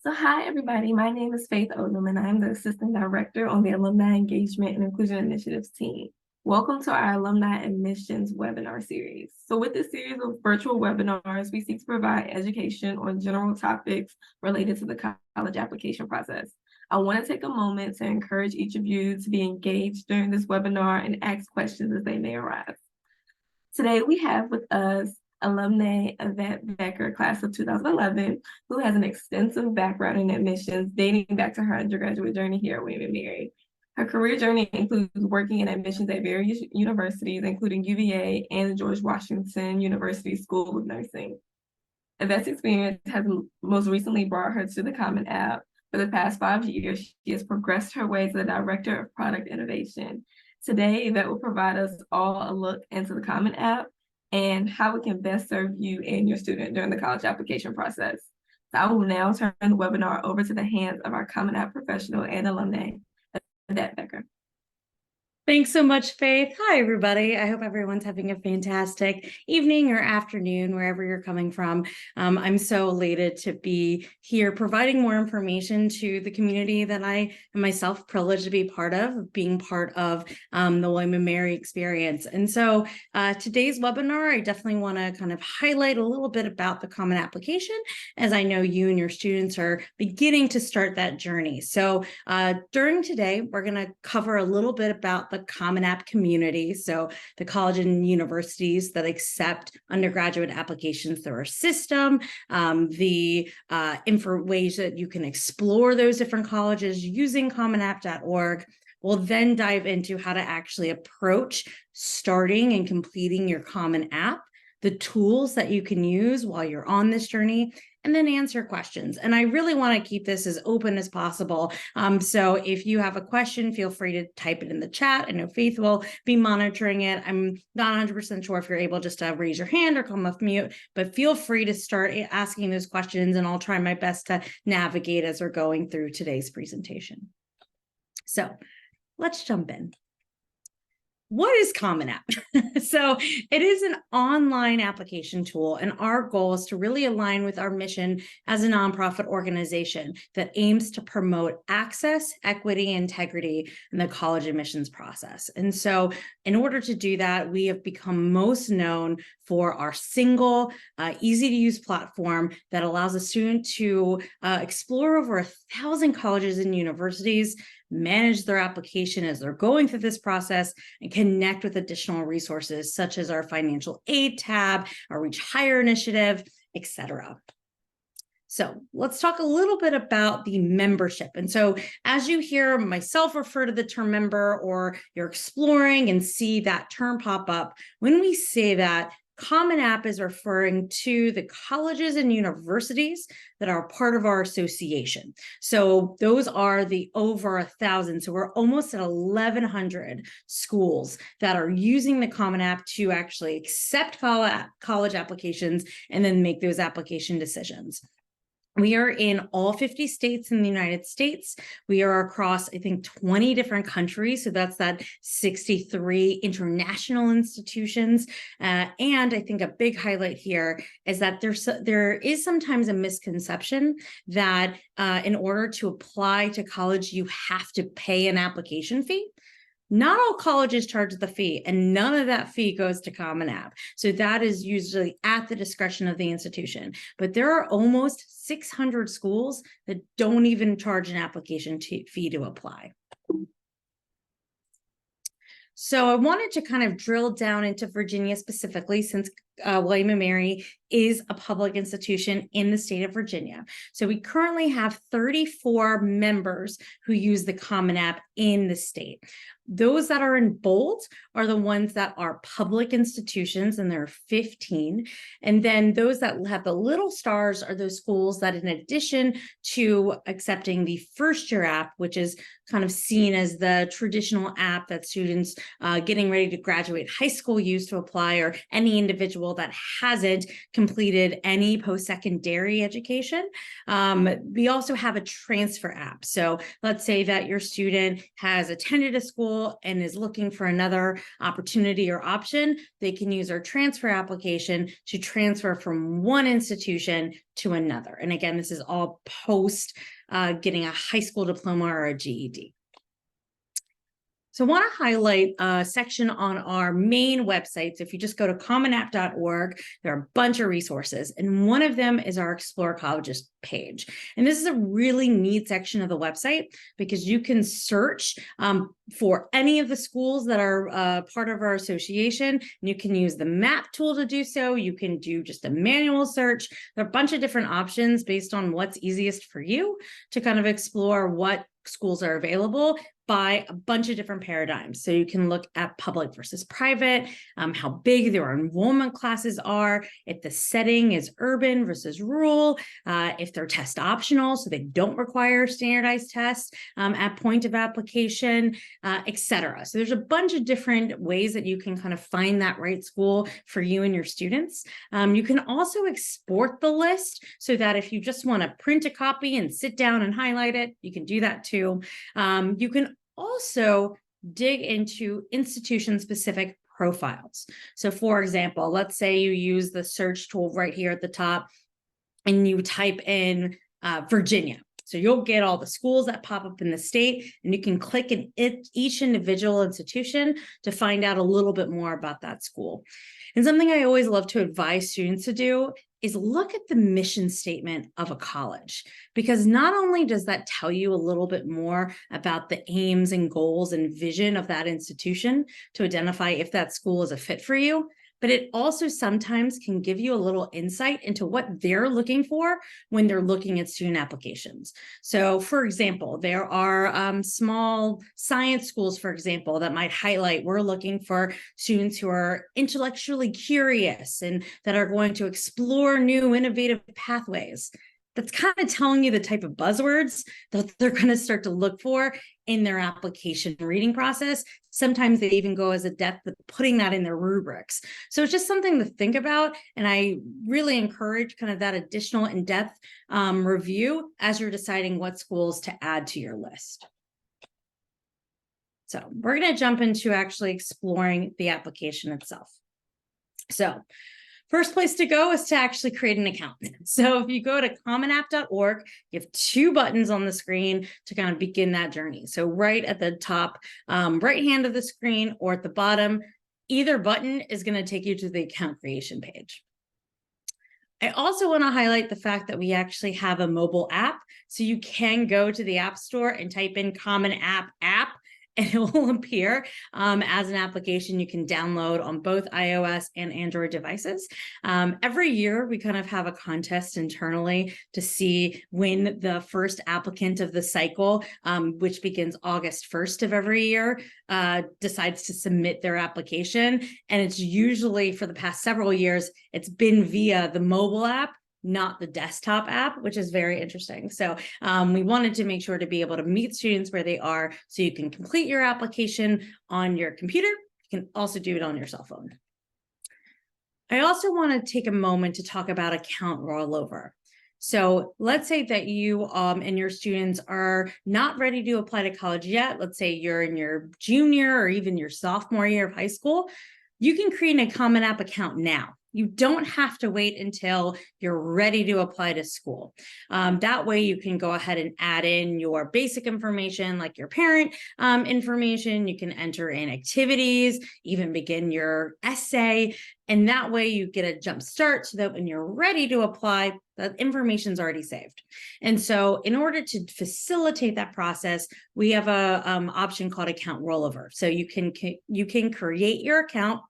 So hi, everybody. My name is Faith Odom, and I'm the Assistant Director on the Alumni Engagement and Inclusion Initiatives team. Welcome to our Alumni Admissions webinar series. So with this series of virtual webinars, we seek to provide education on general topics related to the college application process. I want to take a moment to encourage each of you to be engaged during this webinar and ask questions as they may arise. Today we have with us alumni Evette Becker, class of 2011, who has an extensive background in admissions dating back to her undergraduate journey here at William & Mary. Her career journey includes working in admissions at various universities, including UVA and the George Washington University School of Nursing. Evette's experience has most recently brought her to the Common App. For the past 5 years, she has progressed her way to the Director of Product Innovation. Today, Evette will provide us all a look into the Common App and how it can best serve you and your student during the college application process. So I will now turn the webinar over to the hands of our Common App professional and alumni, Evette Becker. Thanks so much, Faith. Hi, everybody. I hope everyone's having a fantastic evening or afternoon, wherever you're coming from. I'm so elated to be here providing more information to the community that I am myself privileged to be part of, being part of the William & Mary experience. And so today's webinar, I definitely want to kind of highlight a little bit about the Common Application, as I know you and your students are beginning to start that journey. So during today, we're going to cover a little bit about the Common App community, so the college and universities that accept undergraduate applications through our system, the ways that you can explore those different colleges using commonapp.org. We'll then dive into how to actually approach starting and completing your Common App, the tools that you can use while you're on this journey, and then answer questions. And I really want to keep this as open as possible. So if you have a question, feel free to type it in the chat. I know Faith will be monitoring it. I'm not 100% sure if you're able just to raise your hand or come off mute, but feel free to start asking those questions, and I'll try my best to navigate as we're going through today's presentation. So let's jump in. What is Common App? So it is an online application tool, and our goal is to really align with our mission as a nonprofit organization that aims to promote access, equity, and integrity in the college admissions process. And so in order to do that, we have become most known for our single, easy-to-use platform that allows a student to explore over 1,000 colleges and universities, manage their application as they're going through this process, and connect with additional resources such as our financial aid tab, our Reach Higher initiative, etc. So let's talk a little bit about the membership. And so as you hear myself refer to the term member, or you're exploring and see that term pop up, when we say that, Common App is referring to the colleges and universities that are part of our association. So those are the over 1,000. So we're almost at 1,100 schools that are using the Common App to actually accept college applications and then make those application decisions. We are in all 50 states in the United States. We are across, I think, 20 different countries. So that's that 63 international institutions. And I think a big highlight here is that there is sometimes a misconception that in order to apply to college, you have to pay an application fee. Not all colleges charge the fee, and none of that fee goes to Common App. So that is usually at the discretion of the institution. But there are almost 600 schools that don't even charge an application fee to apply. So I wanted to kind of drill down into Virginia specifically, since William & Mary is a public institution in the state of Virginia. So we currently have 34 members who use the Common App in the state. Those that are in bold are the ones that are public institutions, and there are 15. And then those that have the little stars are those schools that, in addition to accepting the first-year app, which is kind of seen as the traditional app that students getting ready to graduate high school use to apply, or any individual individual that hasn't completed any post-secondary education. We also have a transfer app. So let's say that your student has attended a school and is looking for another opportunity or option. They can use our transfer application to transfer from one institution to another. And again, this is all post getting a high school diploma or a GED. So I want to highlight a section on our main websites. If you just go to commonapp.org, there are a bunch of resources, and one of them is our Explore Colleges page. And this is a really neat section of the website because you can search for any of the schools that are part of our association. You can use the map tool to do so. You can do just a manual search. There are a bunch of different options based on what's easiest for you to kind of explore what schools are available by a bunch of different paradigms. So you can look at public versus private, how big their enrollment classes are, if the setting is urban versus rural, if they're test optional, so they don't require standardized tests at point of application, etc. So there's a bunch of different ways that you can kind of find that right school for you and your students. You can also export the list so that if you just want to print a copy and sit down and highlight it, you can do that too. You can also dig into institution-specific profiles. So for example, let's say you use the search tool right here at the top and you type in Virginia. So you'll get all the schools that pop up in the state, and you can click in each individual institution to find out a little bit more about that school. And something I always love to advise students to do is look at the mission statement of a college, because not only does that tell you a little bit more about the aims and goals and vision of that institution to identify if that school is a fit for you, but it also sometimes can give you a little insight into what they're looking for when they're looking at student applications. So for example, there are small science schools, for example, that might highlight we're looking for students who are intellectually curious and that are going to explore new innovative pathways. That's kind of telling you the type of buzzwords that they're going to start to look for in their application reading process. Sometimes they even go as a depth of putting that in their rubrics. So it's just something to think about. And I really encourage kind of that additional in-depth review as you're deciding what schools to add to your list. So we're going to jump into actually exploring the application itself. So first place to go is to actually create an account. So if you go to commonapp.org, you have two buttons on the screen to kind of begin that journey. So right at the top right hand of the screen or at the bottom, either button is going to take you to the account creation page. I also want to highlight the fact that we actually have a mobile app. So you can go to the App Store and type in Common App, and it will appear as an application you can download on both iOS and Android devices. Every year, we kind of have a contest internally to see when the first applicant of the cycle, which begins August 1st of every year, decides to submit their application. And it's usually, for the past several years, it's been via the mobile app, not the desktop app, which is very interesting. So we wanted to make sure to be able to meet students where they are so you can complete your application on your computer. You can also do it on your cell phone. I also want to take a moment to talk about account rollover. So let's say that you and your students are not ready to apply to college yet. Let's say you're in your junior or even your sophomore year of high school. You can create a Common App account now. You don't have to wait until you're ready to apply to school. That way you can go ahead and add in your basic information like your parent information. You can enter in activities, even begin your essay. And that way you get a jump start so that when you're ready to apply, that information's already saved. And so in order to facilitate that process, we have a option called account rollover. So you can create your account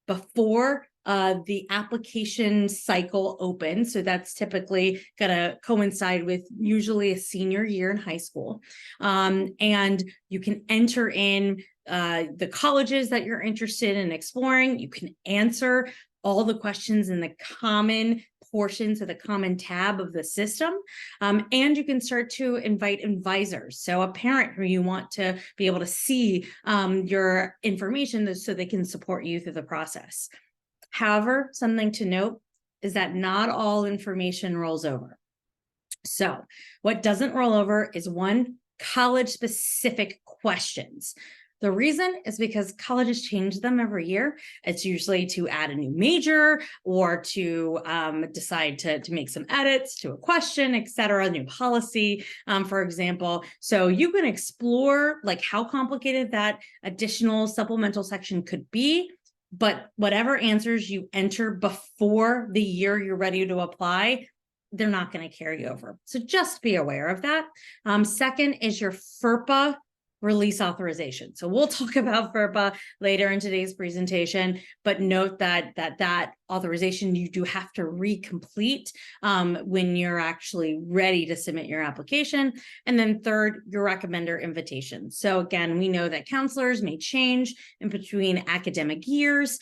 before the application cycle opens. So that's typically going to coincide with usually a senior year in high school. And you can enter in the colleges that you're interested in exploring. You can answer all the questions in the common portions of the common tab of the system. And you can start to invite advisors. So a parent who you want to be able to see your information so they can support you through the process. However, something to note is that not all information rolls over. So what doesn't roll over is one, college-specific questions. The reason is because colleges change them every year. It's usually to add a new major or to decide to make some edits to a question, et cetera, new policy, for example. So you can explore like how complicated that additional supplemental section could be, but whatever answers you enter before the year you're ready to apply, they're not going to carry over. So just be aware of that. Second is your FERPA release authorization. So we'll talk about FERPA later in today's presentation, but note that that authorization you do have to recomplete when you're actually ready to submit your application. And then third, your recommender invitation. So again, we know that counselors may change in between academic years.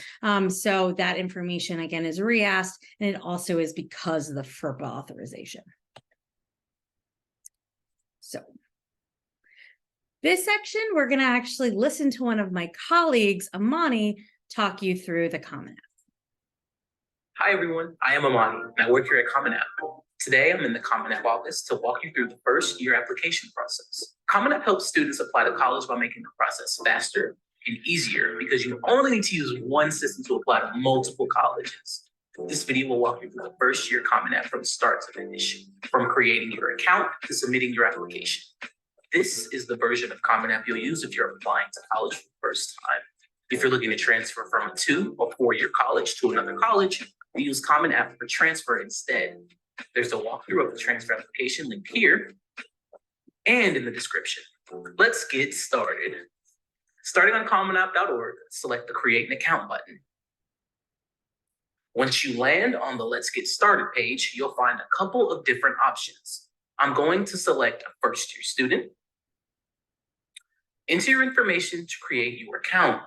So that information again is re-asked, and it also is because of the FERPA authorization. So this section, we're going to actually listen to one of my colleagues, Amani, talk you through the Common App. Hi, everyone. I am Amani, and I work here at Common App. Today, I'm in the Common App office to walk you through the first year application process. Common App helps students apply to college by making the process faster and easier because you only need to use one system to apply to multiple colleges. This video will walk you through the first year Common App from start to finish, from creating your account to submitting your application. This is the version of Common App you'll use if you're applying to college for the first time. If you're looking to transfer from a 2 or 4-year college to another college, we use Common App for transfer instead. There's a walkthrough of the transfer application link here and in the description. Let's get started. Starting on commonapp.org, select the Create an Account button. Once you land on the Let's Get Started page, you'll find a couple of different options. I'm going to select a first-year student. Enter your information to create your account.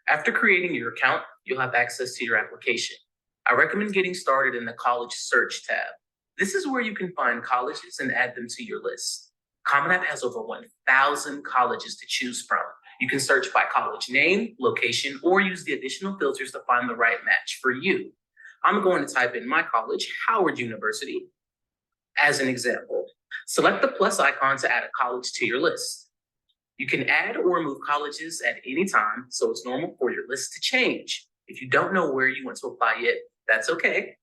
After creating your account, you'll have access to your application. I recommend getting started in the College Search tab. This is where you can find colleges and add them to your list. Common App has over 1,000 colleges to choose from. You can search by college name, location, or use the additional filters to find the right match for you. I'm going to type in my college, Howard University, as an example. Select the plus icon to add a college to your list. You can add or remove colleges at any time, so it's normal for your list to change. If you don't know where you want to apply yet, that's okay.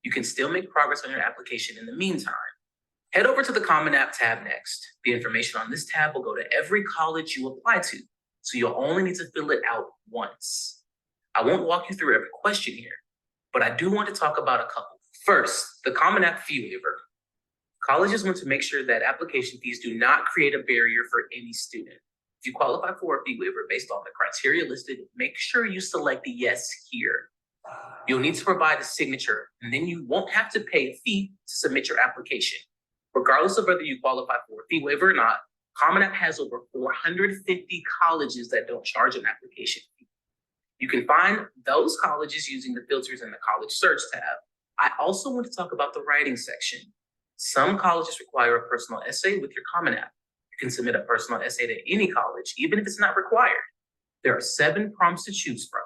You can still make progress on your application in the meantime. Head over to the Common App tab next. The information on this tab will go to every college you apply to, so you'll only need to fill it out once. I won't walk you through every question here, but I do want to talk about a couple. First, the Common App fee waiver. Colleges want to make sure that application fees do not create a barrier for any student. If you qualify for a fee waiver based on the criteria listed, make sure you select the yes here. You'll need to provide a signature, and then you won't have to pay a fee to submit your application. Regardless of whether you qualify for a fee waiver or not, Common App has over 450 colleges that don't charge an application fee. You can find those colleges using the filters in the College Search tab. I also want to talk about the writing section. Some colleges require a personal essay with your Common App. You can submit a personal essay to any college, even if it's not required. There are 7 prompts to choose from.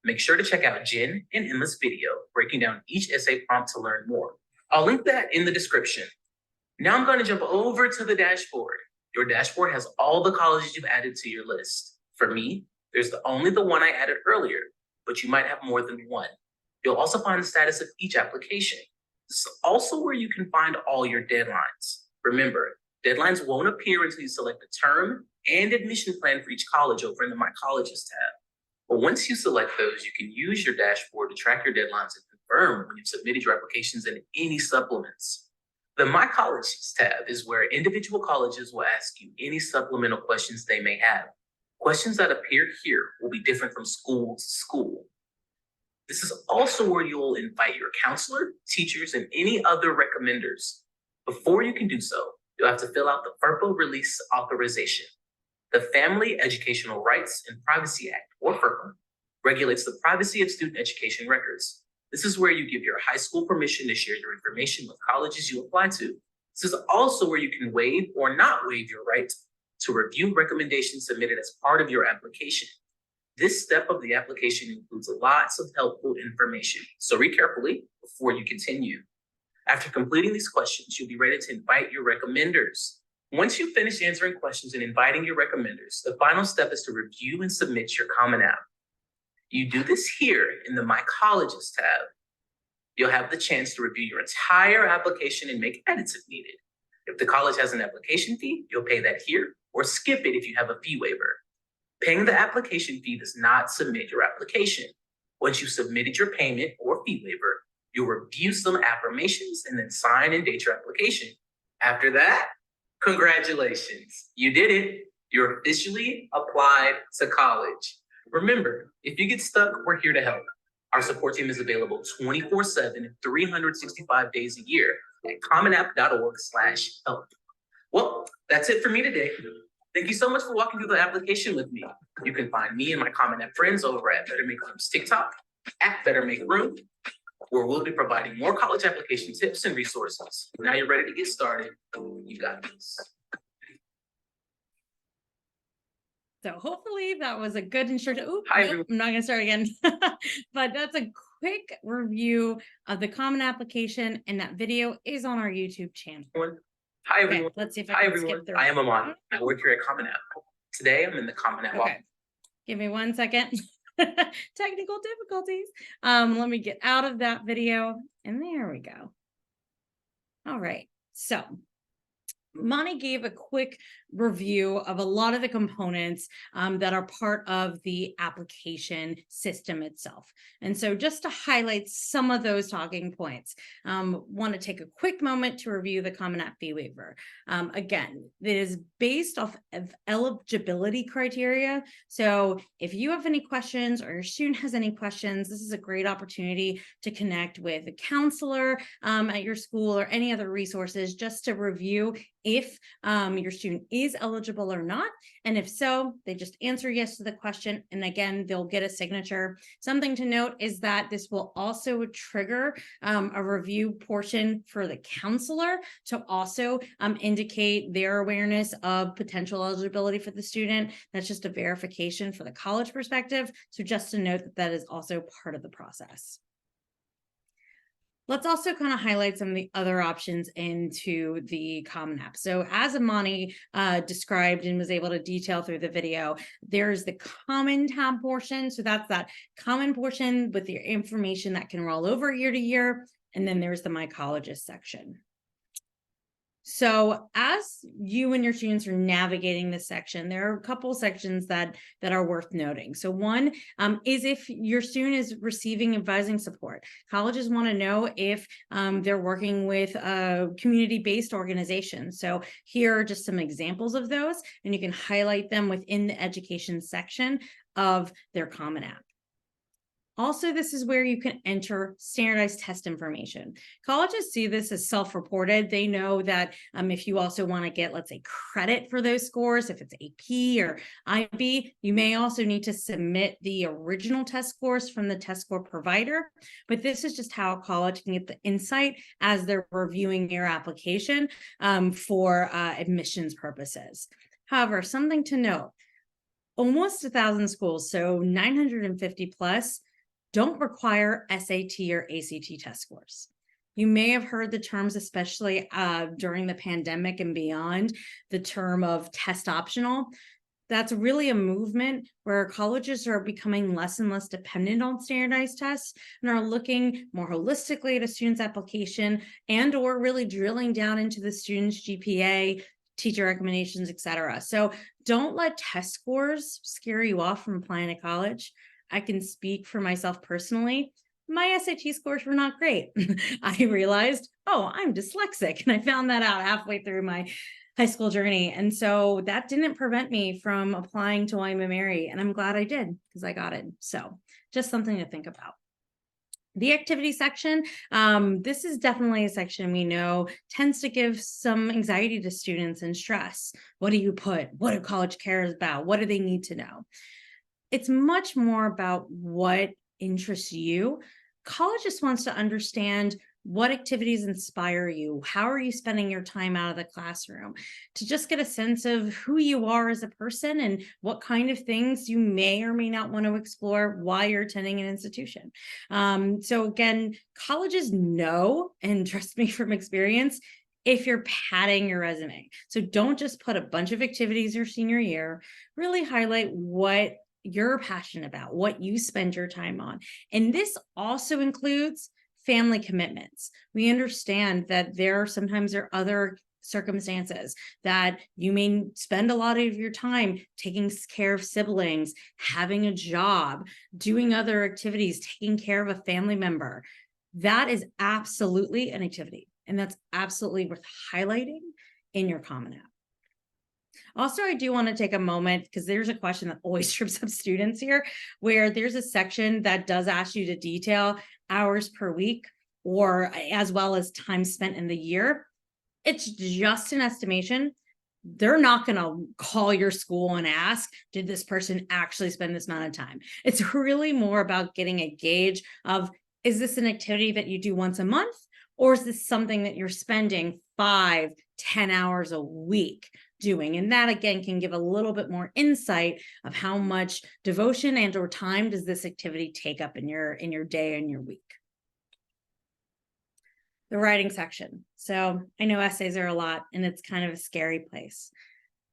Make sure to check out Jen and Emma's video breaking down each essay prompt to learn more. I'll link that in the description. Now I'm going to jump over to the dashboard. Your dashboard has all the colleges you've added to your list. For me, there's only the one I added earlier, but you might have more than one. You'll also find the status of each application. This is also where you can find all your deadlines. Remember, deadlines won't appear until you select the term and admission plan for each college over in the My Colleges tab. But once you select those, you can use your dashboard to track your deadlines and confirm when you've submitted your applications and any supplements. The My Colleges tab is where individual colleges will ask you any supplemental questions they may have. Questions that appear here will be different from school to school. This is also where you'll invite your counselor, teachers, and any other recommenders. Before you can do so, you'll have to fill out the FERPA release authorization. The Family Educational Rights and Privacy Act, or FERPA, regulates the privacy of student education records. This is where you give your high school permission to share your information with colleges you apply to. This is also where you can waive or not waive your right to review recommendations submitted as part of your application. This step of the application includes lots of helpful information, so read carefully before you continue. After completing these questions, you'll be ready to invite your recommenders. Once you finish answering questions and inviting your recommenders, the final step is to review and submit your Common App. You do this here in the My Colleges tab. You'll have the chance to review your entire application and make edits if needed. If the college has an application fee, you'll pay that here or skip it if you have a fee waiver. Paying the application fee does not submit your application. Once you've submitted your payment or fee waiver, you'll review some affirmations and then sign and date your application. After that, congratulations, you did it. You're officially applied to college. Remember, if you get stuck, we're here to help. Our support team is available 24/7, 365 days a year at commonapp.org/help. Well, that's it for me today. Thank you so much for walking through the application with me. You can find me and my Common App friends over at Better Make Room's TikTok, at Better Make Room, where we'll be providing more college application tips and resources. Now you're ready to get started. You got this. So hopefully that was a good instruction. Ooh, Hi, nope, everyone. I'm not going to start again. But that's a quick review of the Common Application, and that video is on our YouTube channel. Hi, Okay, everyone. let's see if I Hi, can everyone. skip through. I am Amon. I work here at Common App. Today, I'm in the Common App Okay, give me 1 second. Technical difficulties. Let me get out of that video, and there we go. All right, so Monty gave a quick review of a lot of the components that are part of the application system itself. And so just to highlight some of those talking points, want to take a quick moment to review the Common App fee waiver. Again, it is based off of eligibility criteria. So if you have any questions or your student has any questions, this is a great opportunity to connect with a counselor at your school or any other resources just to review if your student is eligible or not. And if so, they just answer yes to the question. And again, they'll get a signature. Something to note is that this will also trigger a review portion for the counselor to also indicate their awareness of potential eligibility for the student. That's just a verification for the college perspective. So just to note that that is also part of the process. Let's also kind of highlight some of the other options into the Common App. So as Amani described and was able to detail through the video, there's the Common tab portion. So that's that common portion with your information that can roll over year to year. And then there's the My Colleges section. So as you and your students are navigating this section, there are a couple sections that are worth noting. So one is if your student is receiving advising support. Colleges want to know if they're working with a community-based organization. So here are just some examples of those, and you can highlight them within the education section of their Common App. Also, this is where you can enter standardized test information. Colleges see this as self-reported. They know that if you also want to get, let's say, credit for those scores, if it's AP or IB, you may also need to submit the original test scores from the test score provider. But this is just how a college can get the insight as they're reviewing your application for admissions purposes. However, something to note, almost 1,000 schools, so 950 plus, don't require SAT or ACT test scores. You may have heard the terms, especially during the pandemic and beyond, the term of test optional. That's really a movement where colleges are becoming less and less dependent on standardized tests and are looking more holistically at a student's application and or really drilling down into the student's GPA, teacher recommendations, etc. So don't let test scores scare you off from applying to college. I can speak for myself personally. My SAT scores were not great. I realized, oh, I'm dyslexic. And I found that out halfway through my high school journey. And so that didn't prevent me from applying to William & Mary. And I'm glad I did because I got it. So just something to think about. The activity section, this is definitely a section we know tends to give some anxiety to students and stress. What do you put? What do college cares about? What do they need to know? It's much more about what interests you. College just wants to understand What activities inspire you? How are you spending your time out of the classroom? To just get a sense of who you are as a person and what kind of things you may or may not want to explore while you're attending an institution. So again, colleges know, and trust me from experience, if you're padding your resume. So don't just put a bunch of activities your senior year, really highlight what you're passionate about, what you spend your time on. And this also includes family commitments. We understand that sometimes there are other circumstances that you may spend a lot of your time taking care of siblings, having a job, doing other activities, taking care of a family member. That is absolutely an activity, and that's absolutely worth highlighting in your Common App. Also, I do want to take a moment because there's a question that always trips up students here, where there's a section that does ask you to detail hours per week or as well as time spent in the year. It's just an estimation. They're not going to call your school and ask, did this person actually spend this amount of time? It's really more about getting a gauge of, is this an activity that you do once a month? Or is this something that you're spending 5, 10 hours a week doing? And that again can give a little bit more insight of how much devotion and or time does this activity take up in your day and your week. The writing section. So I know essays are a lot and it's kind of a scary place.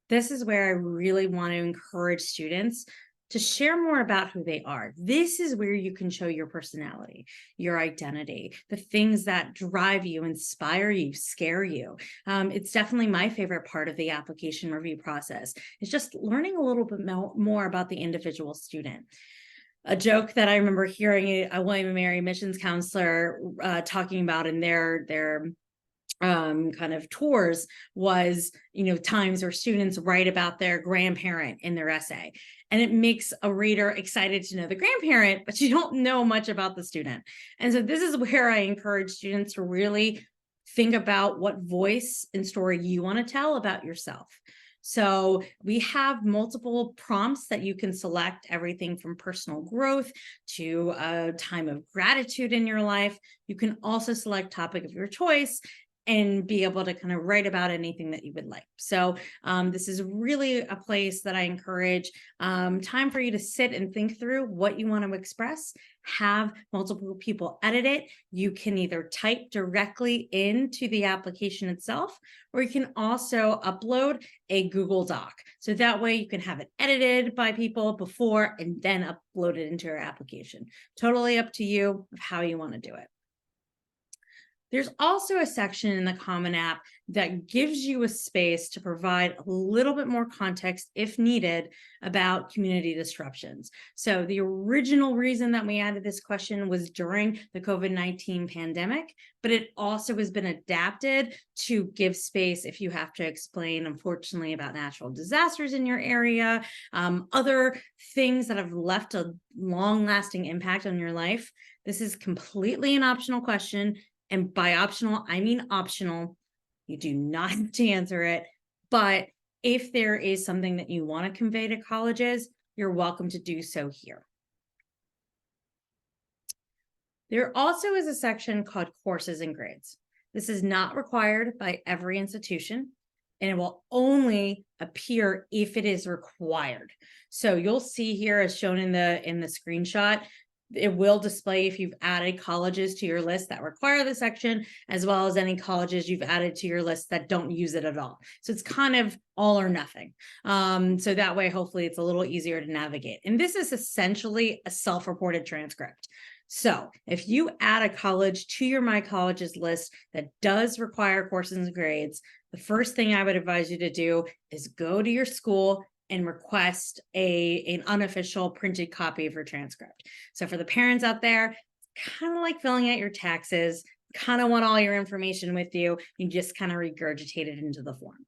This is where I really want to encourage students to share more about who they are. This is where you can show your personality, your identity, the things that drive you, inspire you, scare you. It's definitely my favorite part of the application review process. It's just learning a little bit more about the individual student. A joke that I remember hearing a William & Mary admissions counselor talking about in their kind of tours was, times where students write about their grandparent in their essay. And it makes a reader excited to know the grandparent, but you don't know much about the student. And so this is where I encourage students to really think about what voice and story you want to tell about yourself. So we have multiple prompts that you can select, everything from personal growth to a time of gratitude in your life. You can also select topic of your choice and be able to kind of write about anything that you would like. So this is really a place that I encourage time for you to sit and think through what you want to express, have multiple people edit it. You can either type directly into the application itself, or you can also upload a Google Doc. So that way you can have it edited by people before and then upload it into your application. Totally up to you of how you want to do it. There's also a section in the Common App that gives you a space to provide a little bit more context, if needed, about community disruptions. So the original reason that we added this question was during the COVID-19 pandemic, but it also has been adapted to give space if you have to explain, unfortunately, about natural disasters in your area, other things that have left a long-lasting impact on your life. This is completely an optional question. And by optional, I mean optional. You do not have to answer it. But if there is something that you want to convey to colleges, you're welcome to do so here. There also is a section called courses and grades. This is not required by every institution, and it will only appear if it is required. So you'll see here, as shown in the screenshot, it will display if you've added colleges to your list that require the section, as well as any colleges you've added to your list that don't use it at all. So it's kind of all or nothing. So that way, hopefully it's a little easier to navigate. And this is essentially a self-reported transcript. So if you add a college to your My Colleges list that does require courses and grades, the first thing I would advise you to do is go to your school and request an unofficial printed copy of your transcript. So for the parents out there, kind of like filling out your taxes, kind of want all your information with you, you just kind of regurgitate it into the form.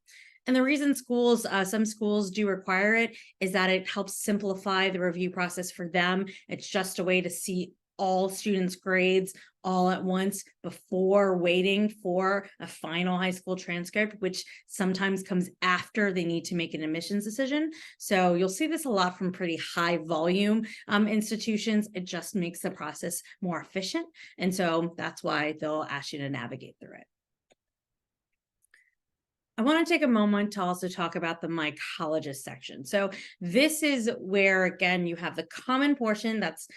And the reason some schools do require it is that it helps simplify the review process for them. It's just a way to see all students' grades all at once before waiting for a final high school transcript, which sometimes comes after they need to make an admissions decision. So you'll see this a lot from pretty high volume institutions. It just makes the process more efficient. And so that's why they'll ask you to navigate through it. I want to take a moment to also talk about the My Colleges section. So this is where, again, you have the common portion that's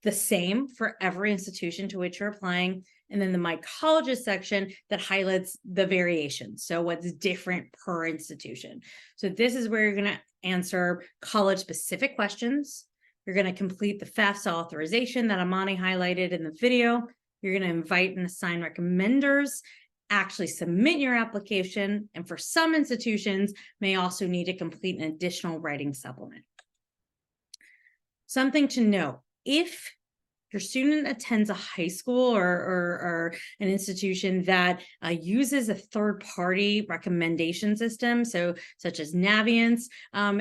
the same for every institution to which you're applying, and then the My Colleges section that highlights the variations. So what's different per institution. So this is where you're going to answer college-specific questions. You're going to complete the FAFSA authorization that Amani highlighted in the video. You're going to invite and assign recommenders, actually submit your application, and for some institutions may also need to complete an additional writing supplement. Something to note, if your student attends a high school or an institution that uses a third-party recommendation system, so such as Naviance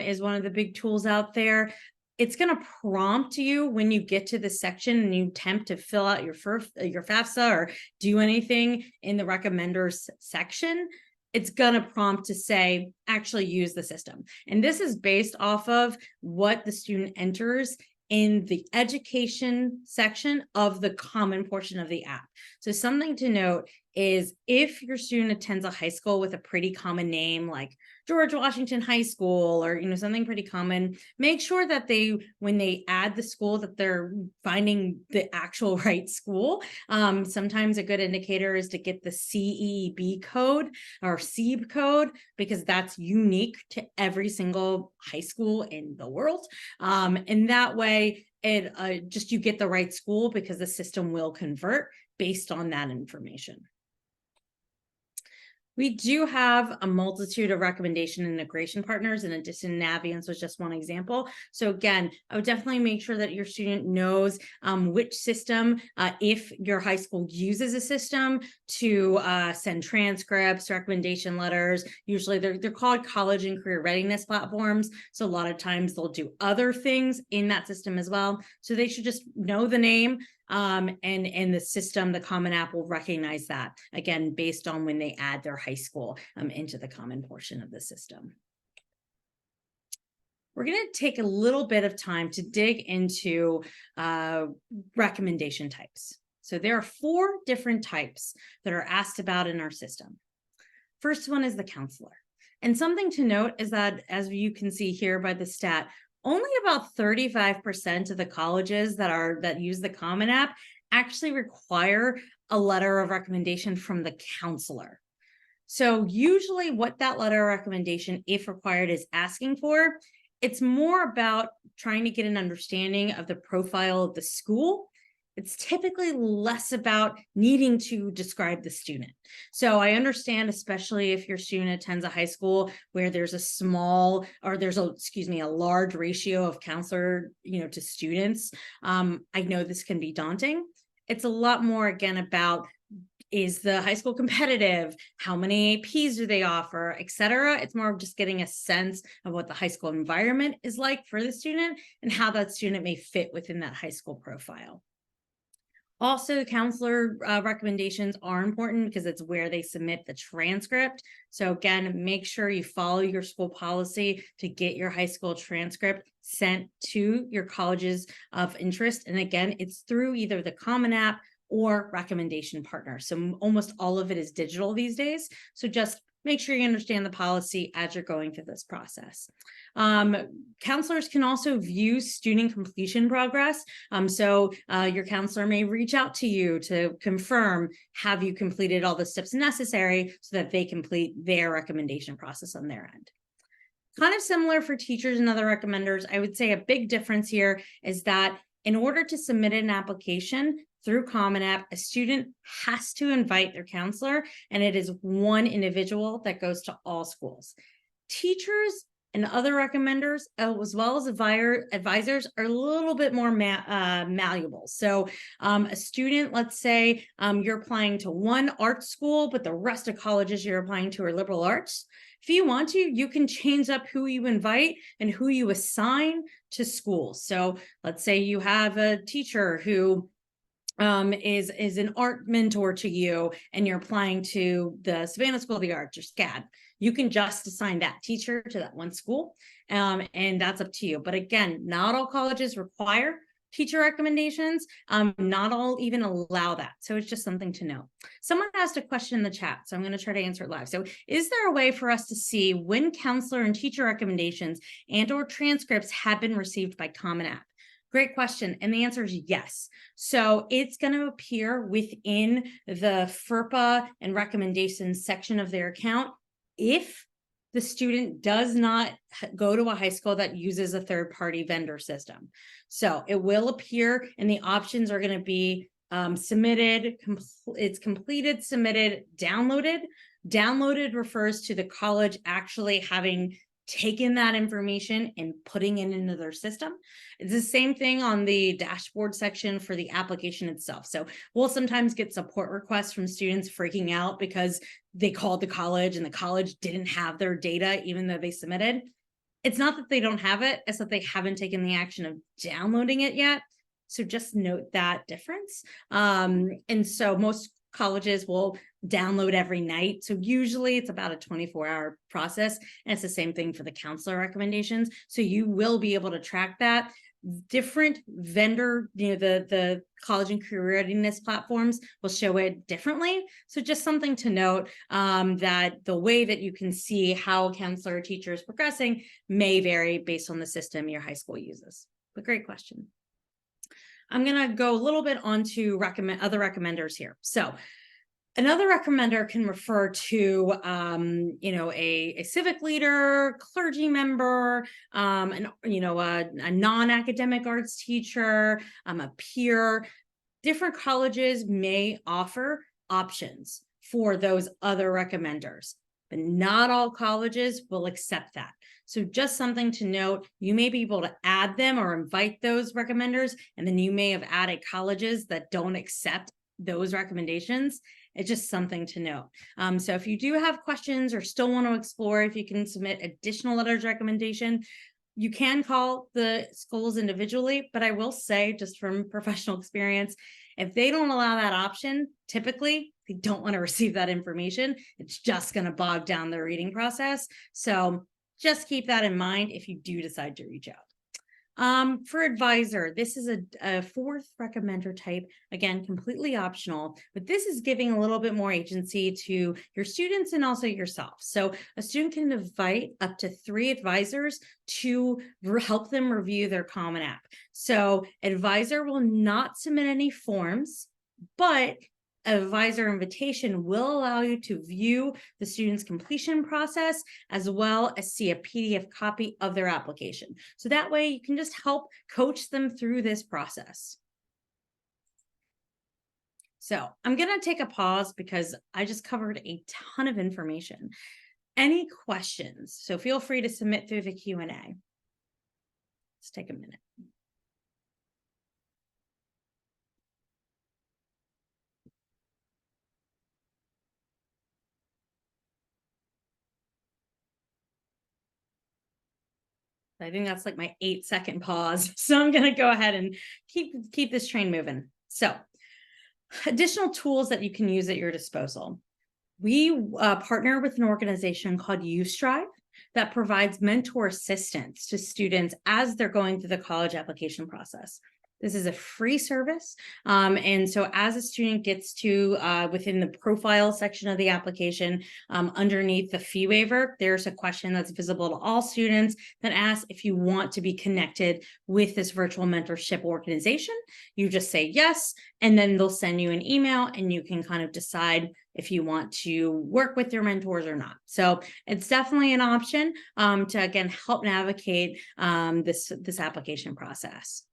is one of the big tools out there, it's going to prompt you when you get to the section and you attempt to fill out your FAFSA or do anything in the recommenders section. It's going to prompt to say, actually use the system. And this is based off of what the student enters in the education section of the common portion of the app. So something to note is if your student attends a high school with a pretty common name like George Washington High School or something pretty common, make sure that when they add the school that they're finding the actual right school. Sometimes a good indicator is to get the CEB code or CEB code because that's unique to every single high school in the world. And that way it you get the right school because the system will convert based on that information. We do have a multitude of recommendation integration partners. In addition, Naviance was just one example. So again, I would definitely make sure that your student knows which system, if your high school uses a system to send transcripts, recommendation letters. Usually they're called college and career readiness platforms. So a lot of times they'll do other things in that system as well. So they should just know the name. And the system, the Common App will recognize that, again, based on when they add their high school into the common portion of the system. We're going to take a little bit of time to dig into recommendation types. So there are 4 different types that are asked about in our system. First one is the counselor. And something to note is that, as you can see here by the stat, only about 35% of the colleges that use the Common App actually require a letter of recommendation from the counselor. So usually what that letter of recommendation, if required, is asking for, it's more about trying to get an understanding of the profile of the school. It's typically less about needing to describe the student. So I understand, especially if your student attends a high school where there's a large ratio of counselor, to students. I know this can be daunting. It's a lot more, again, about, is the high school competitive? How many APs do they offer, et cetera? It's more of just getting a sense of what the high school environment is like for the student and how that student may fit within that high school profile. Also, counselor recommendations are important because it's where they submit the transcript. So again, make sure you follow your school policy to get your high school transcript sent to your colleges of interest. And again, it's through either the Common App or recommendation partner. So almost all of it is digital these days. So just make sure you understand the policy as you're going through this process. Counselors can also view student completion progress. So your counselor may reach out to you to confirm, have you completed all the steps necessary so that they complete their recommendation process on their end. Kind of similar for teachers and other recommenders. I would say a big difference here is that in order to submit an application through Common App, a student has to invite their counselor, and it is one individual that goes to all schools. Teachers and other recommenders, as well as advisors, are a little bit more malleable. So a student, let's say you're applying to one art school, but the rest of colleges you're applying to are liberal arts. If you want to, you can change up who you invite and who you assign to schools. So let's say you have a teacher who is an art mentor to you and you're applying to the Savannah School of the Arts or SCAD, you can just assign that teacher to that one school, and that's up to you. But again, not all colleges require teacher recommendations. Not all even allow that. So it's just something to know. Someone asked a question in the chat, so I'm going to try to answer it live. So is there a way for us to see when counselor and teacher recommendations and or transcripts have been received by Common App? Great question. And the answer is yes. So it's going to appear within the FERPA and recommendations section of their account if the student does not go to a high school that uses a third-party vendor system. So it will appear, and the options are going to be submitted, it's completed, submitted, downloaded. Downloaded refers to the college actually having taken that information and putting it into their system. It's the same thing on the dashboard section for the application itself. So we'll sometimes get support requests from students freaking out because they called the college and the college didn't have their data, even though they submitted. It's not that they don't have it, it's that they haven't taken the action of downloading it yet. So just note that difference. And so most colleges will download every night. So usually it's about a 24-hour process. And it's the same thing for the counselor recommendations. So you will be able to track that. Different vendor, the college and career readiness platforms will show it differently. So just something to note, that the way that you can see how a counselor or teacher is progressing may vary based on the system your high school uses. But great question. I'm going to go a little bit on to other recommenders here. So another recommender can refer to, a civic leader, clergy member, a non-academic arts teacher, a peer. Different colleges may offer options for those other recommenders, but not all colleges will accept that. So just something to note, you may be able to add them or invite those recommenders, and then you may have added colleges that don't accept those recommendations. It's just something to note. So if you do have questions or still want to explore if you can submit additional letters of recommendation, you can call the schools individually, but I will say, just from professional experience, if they don't allow that option, typically they don't want to receive that information. It's just going to bog down their reading process. So just keep that in mind if you do decide to reach out. For advisor, this is a fourth recommender type, again, completely optional, but this is giving a little bit more agency to your students and also yourself. So a student can invite up to 3 advisors to help them review their Common App. So advisor will not submit any forms, but advisor invitation will allow you to view the student's completion process as well as see a PDF copy of their application. So that way you can just help coach them through this process. So I'm going to take a pause because I just covered a ton of information. Any questions? So feel free to submit through the Q&A. Let's take a minute. I think that's like my 8-second pause. So I'm going to go ahead and keep this train moving. So additional tools that you can use at your disposal. We partner with an organization called UStrive that provides mentor assistance to students as they're going through the college application process. This is a free service. And so as a student gets to within the profile section of the application, underneath the fee waiver, there's a question that's visible to all students that asks if you want to be connected with this virtual mentorship organization. You just say yes, and then they'll send you an email and you can kind of decide if you want to work with your mentors or not. So it's definitely an option to, again, help navigate this application process.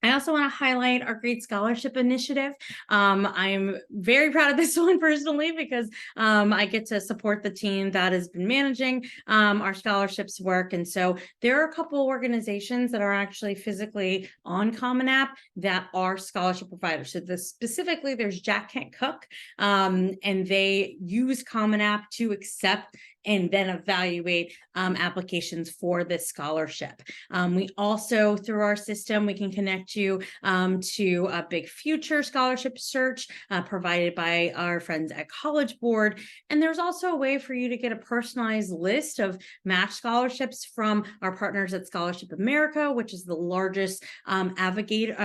I also want to highlight our Great Scholarship Initiative. I'm very proud of this one personally because I get to support the team that has been managing our scholarships work. And so there are a couple organizations that are actually physically on Common App that are scholarship providers. So specifically, there's Jack Kent Cook, and they use Common App to accept and then evaluate applications for this scholarship. We also, through our system, we can connect you to a big future scholarship search provided by our friends at College Board. And there's also a way for you to get a personalized list of match scholarships from our partners at Scholarship America, which is the largest aggregator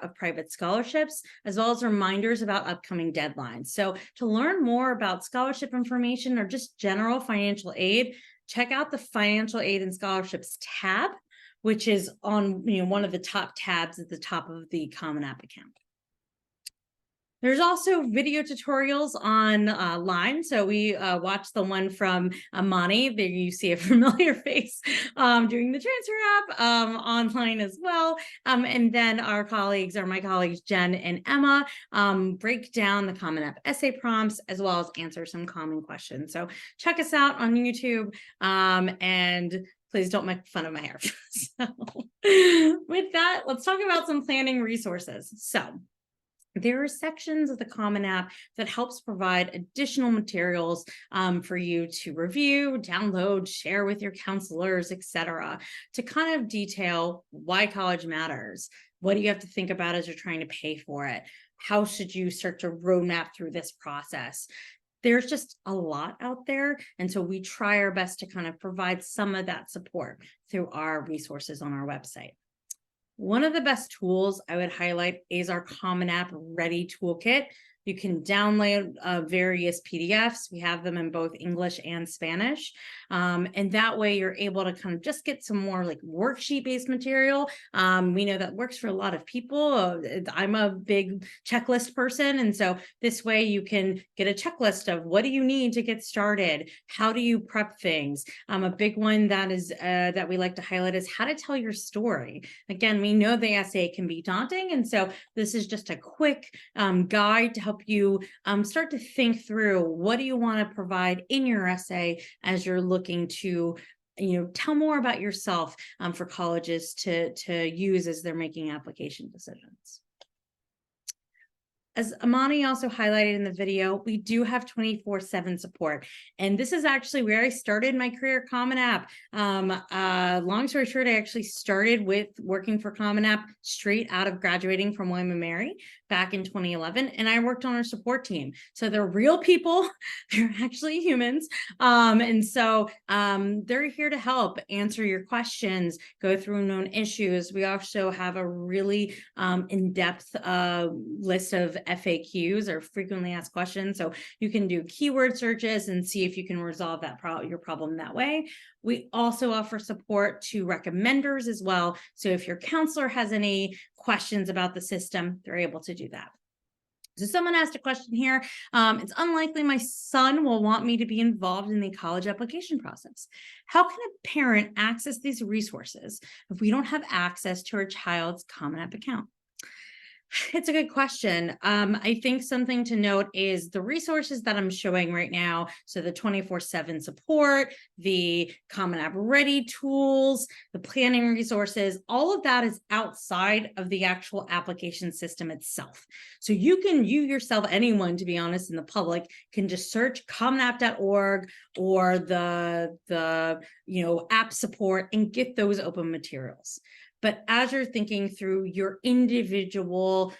of private scholarships, as well as reminders about upcoming deadlines. So to learn more about scholarship information or just general financial aid, check out the Financial Aid and Scholarships tab, which is on one of the top tabs at the top of the Common App account. There's also video tutorials online. So we watched the one from Amani. There you see a familiar face doing the transfer app online as well. And then my colleagues, Jen and Emma, break down the Common App essay prompts as well as answer some common questions. So check us out on YouTube and please don't make fun of my hair. So with that, let's talk about some planning resources. So there are sections of the Common App that helps provide additional materials for you to review, download, share with your counselors, etc., to kind of detail why college matters. What do you have to think about as you're trying to pay for it? How should you start to roadmap through this process? There's just a lot out there. And so we try our best to kind of provide some of that support through our resources on our website. One of the best tools I would highlight is our Common App Ready Toolkit. You can download various PDFs. We have them in both English and Spanish. And that way you're able to kind of just get some more like worksheet-based material. We know that works for a lot of people. I'm a big checklist person. And so this way you can get a checklist of what do you need to get started? How do you prep things? A big one that is that we like to highlight is how to tell your story. Again, we know the essay can be daunting. And so this is just a quick guide to help you start to think through what do you want to provide in your essay as you're looking to tell more about yourself for colleges to use as they're making application decisions. As Amani also highlighted in the video, we do have 24/7 support. And this is actually where I started my career at Common App. Long story short, I actually started with working for Common App straight out of graduating from William & Mary back in 2011. And I worked on our support team. So they're real people. They're actually humans. And so they're here to help answer your questions, go through known issues. We also have a really in-depth list of FAQs or frequently asked questions. So you can do keyword searches and see if you can resolve that your problem that way. We also offer support to recommenders as well. So if your counselor has any questions about the system, they're able to do that. So someone asked a question here. It's unlikely my son will want me to be involved in the college application process. How can a parent access these resources if we don't have access to our child's Common App account? It's a good question. I think something to note is the resources that I'm showing right now. So the 24/7 support, the Common App Ready tools, the planning resources, all of that is outside of the actual application system itself. So you yourself, anyone, to be honest, in the public, can just search commonapp.org or the app support and get those open materials. But as you're thinking through your individual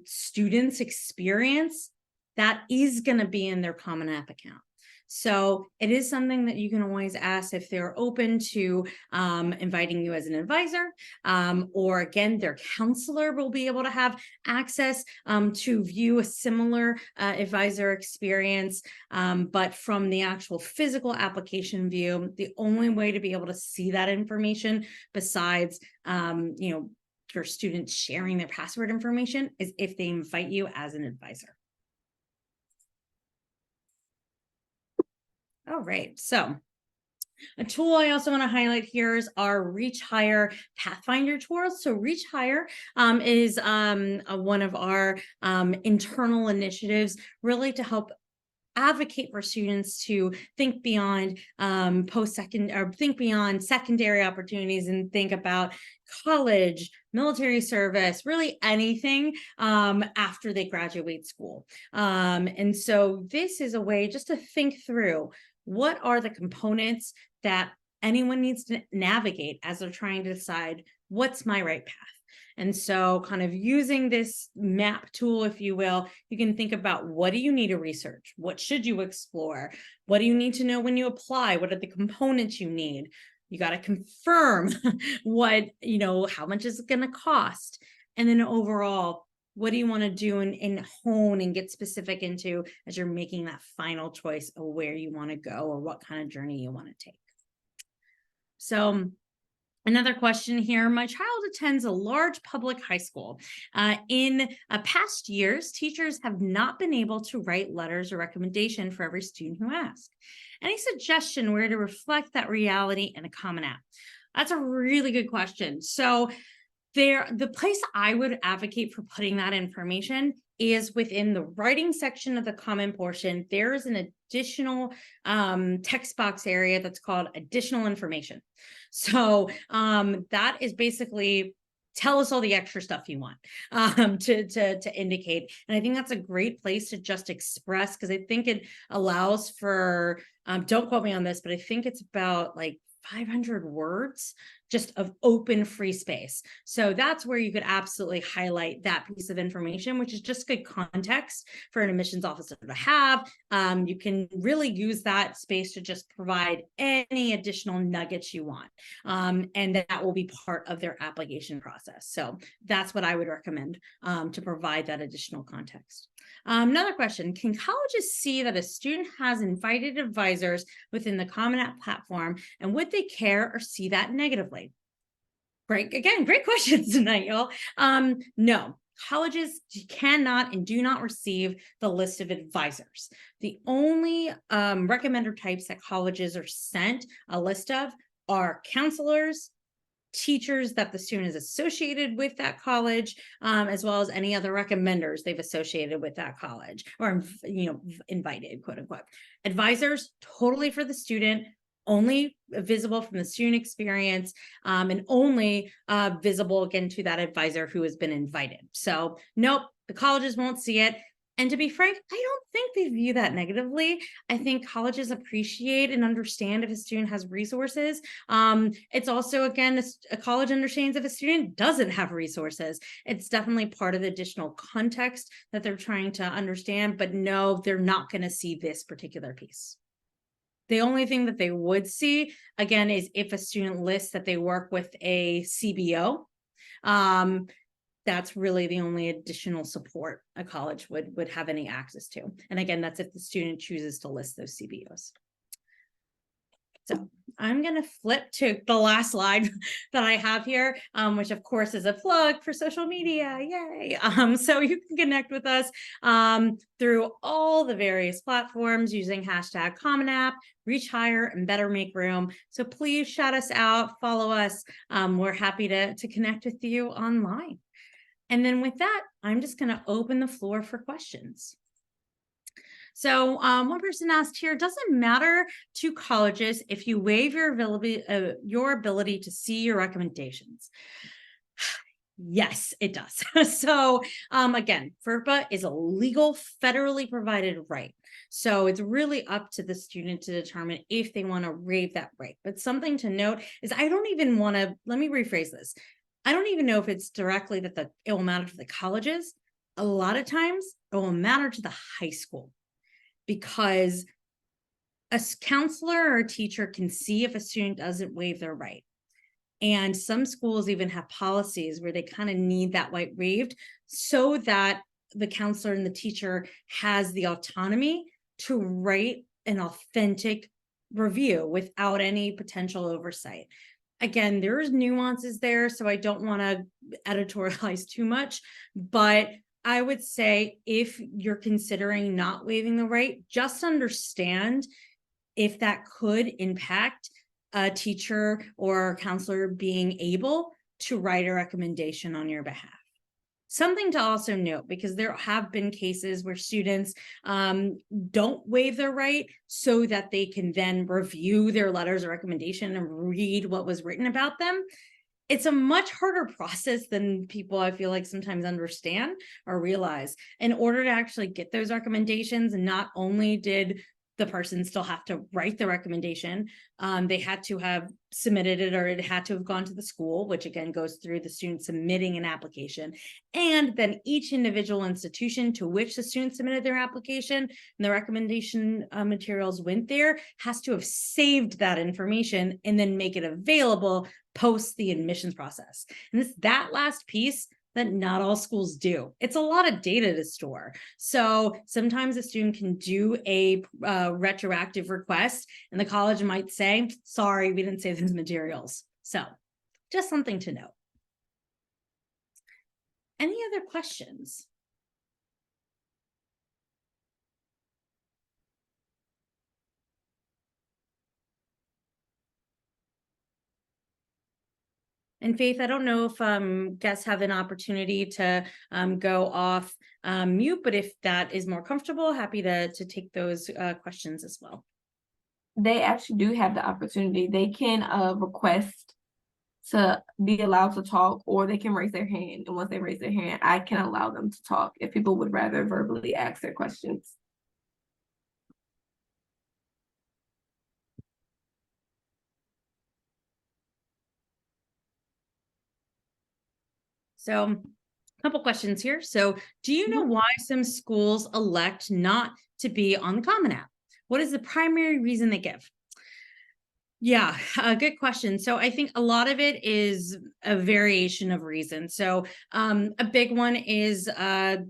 student's experience, that is going to be in their Common App account. So it is something that you can always ask if they're open to inviting you as an advisor, or again, their counselor will be able to have access to view a similar advisor experience. But from the actual physical application view, the only way to be able to see that information besides, your students sharing their password information is if they invite you as an advisor. All right, so a tool I also want to highlight here is our Reach Higher Pathfinder tool. So Reach Higher is one of our internal initiatives really to help advocate for students to think beyond secondary opportunities and think about college, military service, really anything after they graduate school. And so this is a way just to think through what are the components that anyone needs to navigate as they're trying to decide what's my right path. And so kind of using this map tool, if you will, you can think about what do you need to research? What should you explore? What do you need to know when you apply? What are the components you need? You got to confirm what, how much is it going to cost? And then overall, what do you want to do and hone and get specific into as you're making that final choice of where you want to go or what kind of journey you want to take? So another question here. My child attends a large public high school. In past years, teachers have not been able to write letters or recommendation for every student who asks. Any suggestion where to reflect that reality in a Common App? That's a really good question. So the place I would advocate for putting that information is within the writing section of the comment portion. There is an additional text box area that's called additional information. So that is basically tell us all the extra stuff you want to indicate. And I think that's a great place to just express, because I think it allows for, don't quote me on this, but I think it's about like 500 words just of open free space. So that's where you could absolutely highlight that piece of information, which is just good context for an admissions officer to have. You can really use that space to just provide any additional nuggets you want. And that will be part of their application process. So that's what I would recommend to provide that additional context. Another question, can colleges see that a student has invited advisors within the Common App platform, and would they care or see that negatively? Great, again, great questions tonight, y'all. No, colleges cannot and do not receive the list of advisors. The only recommender types that colleges are sent a list of are counselors, teachers that the student is associated with that college, as well as any other recommenders they've associated with that college or, invited, quote unquote. Advisors, totally for the student, only visible from the student experience, and only visible again to that advisor who has been invited. So nope, the colleges won't see it. And to be frank, I don't think they view that negatively. I think colleges appreciate and understand if a student has resources. It's also, again, a college understands if a student doesn't have resources. It's definitely part of the additional context that they're trying to understand, but no, they're not going to see this particular piece. The only thing that they would see, again, is if a student lists that they work with a CBO. That's really the only additional support a college would have any access to. And again, that's if the student chooses to list those CBOs. So I'm going to flip to the last slide that I have here, which of course is a plug for social media. Yay. So you can connect with us through all the various platforms using hashtag Common App, Reach Higher, and Better Make Room. So please shout us out, follow us. We're happy to connect with you online. And then with that, I'm just going to open the floor for questions. So one person asked here, does it matter to colleges if you waive your ability to see your recommendations? Yes, it does. So again, FERPA is a legal, federally provided right. So it's really up to the student to determine if they want to waive that right. But something to note is I don't even want to, let me rephrase this. I don't even know if it's directly that it will matter to the colleges. A lot of times it will matter to the high school, because a counselor or a teacher can see if a student doesn't waive their right. And some schools even have policies where they kind of need that right waived so that the counselor and the teacher has the autonomy to write an authentic review without any potential oversight. Again, there's nuances there, so I don't want to editorialize too much, but I would say if you're considering not waiving the right, just understand if that could impact a teacher or a counselor being able to write a recommendation on your behalf. Something to also note, because there have been cases where students don't waive their right so that they can then review their letters of recommendation and read what was written about them. It's a much harder process than people, I feel like, sometimes understand or realize. In order to actually get those recommendations, not only did the person still have to write the recommendation. They had to have submitted it, or it had to have gone to the school, which again goes through the student submitting an application. And then each individual institution to which the student submitted their application and the recommendation materials went there has to have saved that information and then make it available post the admissions process. And it's that last piece that not all schools do. It's a lot of data to store. So sometimes a student can do a retroactive request and the college might say, sorry, we didn't save these materials. So just something to note. Any other questions? And Faith, I don't know if guests have an opportunity to go off mute, but if that is more comfortable, happy to take those questions as well. They actually do have the opportunity. They can request to be allowed to talk, or they can raise their hand. And once they raise their hand, I can allow them to talk if people would rather verbally ask their questions. So a couple questions here. So do you know why some schools elect not to be on the Common App? What is the primary reason they give? Yeah, good question. So I think a lot of it is a variation of reasons. So a big one is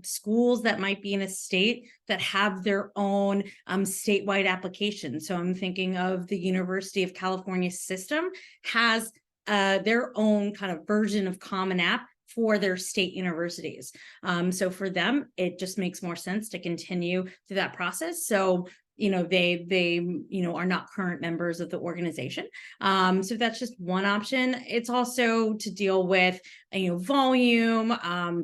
schools that might be in a state that have their own statewide application. So I'm thinking of the University of California system has their own kind of version of Common App for their state universities. So for them, it just makes more sense to continue through that process. So they are not current members of the organization. So that's just one option. It's also to deal with, volume,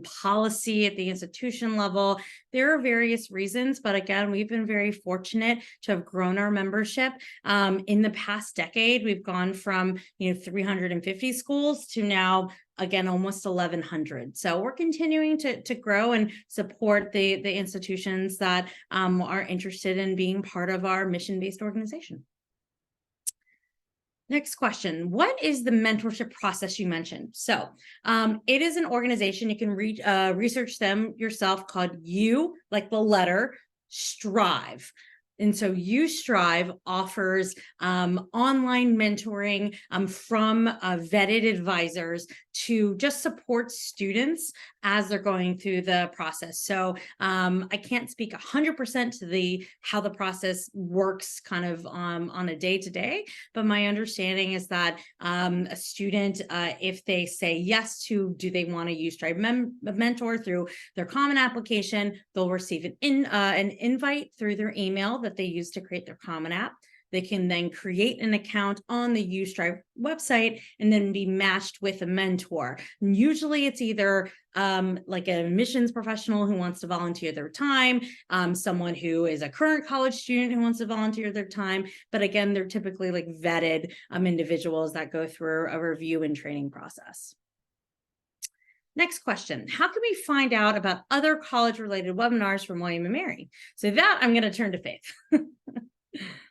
policy at the institution level. There are various reasons, but again, we've been very fortunate to have grown our membership. In the past decade, we've gone from, 350 schools to now, again, almost 1,100. So we're continuing to grow and support the institutions that are interested in being part of our mission-based organization. Next question. What is the mentorship process you mentioned? So it is an organization, you can research them yourself, called U, like the letter, Strive. And so U-Strive offers online mentoring from vetted advisors to just support students as they're going through the process. So I can't speak 100% to how the process works kind of on a day-to-day, but my understanding is that a student, if they say yes to, do they want to U-Strive mentor through their Common application, they'll receive an invite through their email that they use to create their Common App. They can then create an account on the U-Strive website and then be matched with a mentor. And usually it's either like an admissions professional who wants to volunteer their time, someone who is a current college student who wants to volunteer their time. But again, they're typically like vetted individuals that go through a review and training process. Next question. How can we find out about other college-related webinars from William & Mary? So that I'm going to turn to Faith.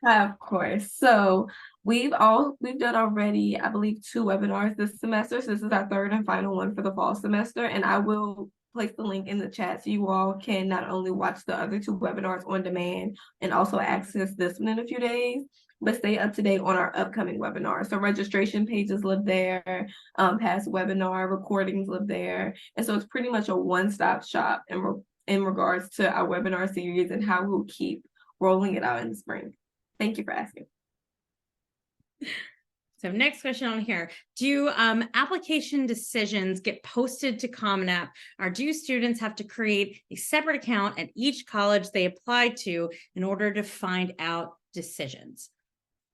Of course. So we've done already, I believe, 2 webinars this semester. So this is our 3rd and final one for the fall semester. And I will place the link in the chat so you all can not only watch the other 2 webinars on demand and also access this one in a few days, but stay up to date on our upcoming webinars. So registration pages live there, past webinar recordings live there. And so it's pretty much a one-stop shop in regards to our webinar series and how we'll keep rolling it out in the spring. Thank you for asking. So next question on here. Do application decisions get posted to Common App, or do students have to create a separate account at each college they apply to in order to find out decisions?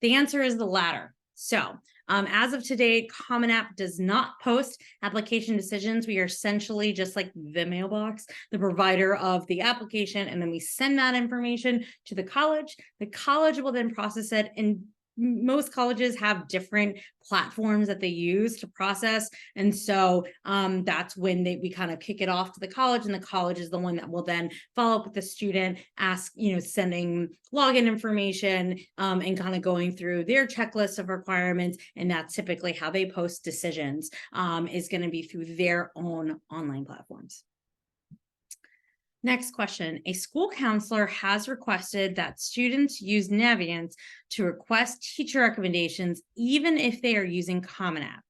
The answer is the latter. So as of today, Common App does not post application decisions. We are essentially just like the mailbox, the provider of the application, and then we send that information to the college. The college will then process it and most colleges have different platforms that they use to process. And so that's when we kind of kick it off to the college, and the college is the one that will then follow up with the student, ask, sending login information and kind of going through their checklist of requirements. And that's typically how they post decisions, is going to be through their own online platforms. Next question. A school counselor has requested that students use Navigance to request teacher recommendations, even if they are using Common App.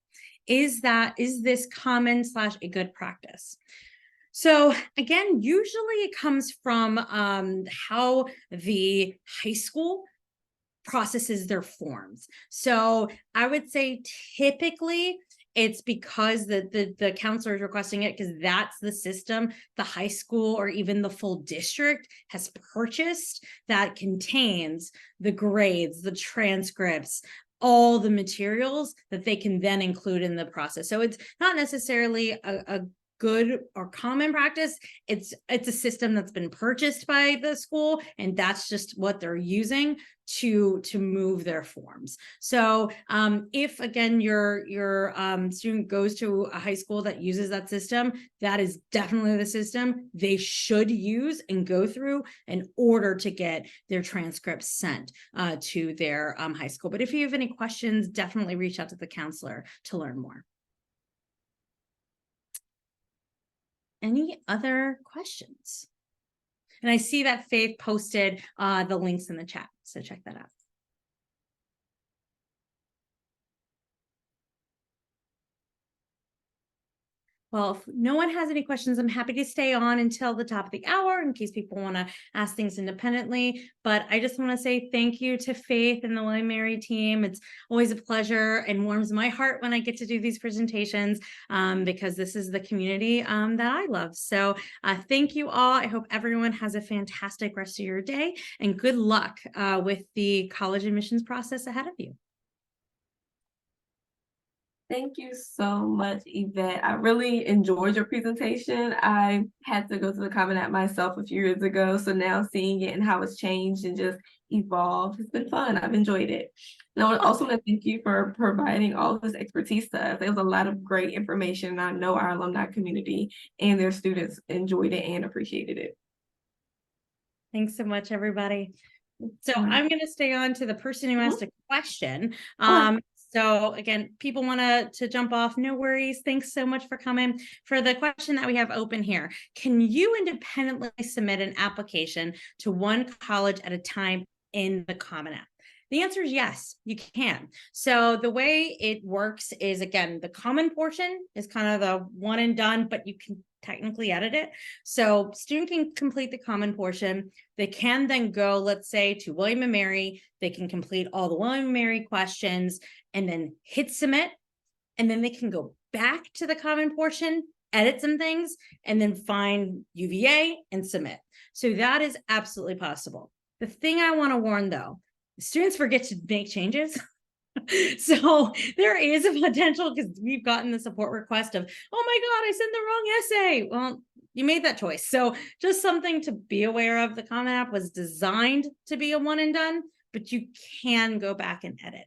Is this common / a good practice? So again, usually it comes from how the high school processes their forms. So I would say typically it's because the counselor is requesting it because that's the system the high school or even the full district has purchased that contains the grades, the transcripts, all the materials that they can then include in the process. So it's not necessarily a good or common practice. It's a system that's been purchased by the school, and that's just what they're using to move their forms. So if again your student goes to a high school that uses that system, that is definitely the system they should use and go through in order to get their transcripts sent to their high school. But if you have any questions, definitely reach out to the counselor to learn more. Any other questions? And I see that Faith posted the links in the chat, so check that out. Well, if no one has any questions, I'm happy to stay on until the top of the hour in case people want to ask things independently. But I just want to say thank you to Faith and the William & Mary team. It's always a pleasure and warms my heart when I get to do these presentations because this is the community that I love. So thank you all. I hope everyone has a fantastic rest of your day, and good luck with the college admissions process ahead of you. Thank you so much, Evette. I really enjoyed your presentation. I had to go to the Common App myself a few years ago, so now seeing it and how it's changed and just evolved, it's been fun. I've enjoyed it. And I also want to thank you for providing all this expertise to us. There was a lot of great information, and I know our alumni community and their students enjoyed it and appreciated it. Thanks so much, everybody. So I'm going to stay on to the person who asked a question. So again, people want to jump off, no worries. Thanks so much for coming. For the question that we have open here, can you independently submit an application to one college at a time in the Common App? The answer is yes, you can. So the way it works is, again, the common portion is kind of the one and done, but you can technically edit it. So student can complete the common portion. They can then go, let's say, to William & Mary. They can complete all the William & Mary questions and then hit submit. And then they can go back to the common portion, edit some things, and then find UVA and submit. So that is absolutely possible. The thing I want to warn, though, students forget to make changes. So there is a potential, because we've gotten the support request of, oh my God, I sent the wrong essay. Well, you made that choice. So just something to be aware of. The Common App was designed to be a one and done, but you can go back and edit.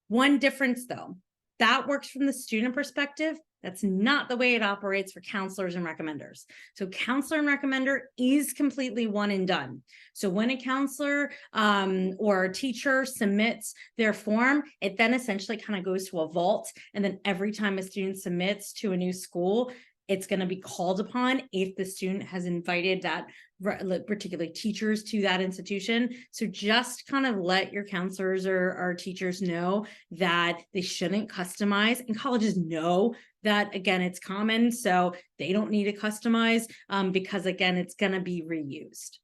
One difference, though, that works from the student perspective. That's not the way it operates for counselors and recommenders. So counselor and recommender is completely one and done. So when a counselor or a teacher submits their form, it then essentially kind of goes to a vault. And then every time a student submits to a new school, it's going to be called upon if the student has invited that particular teachers to that institution. So just kind of let your counselors or teachers know that they shouldn't customize, and colleges know that, again, it's common, so they don't need to customize because, again, it's going to be reused.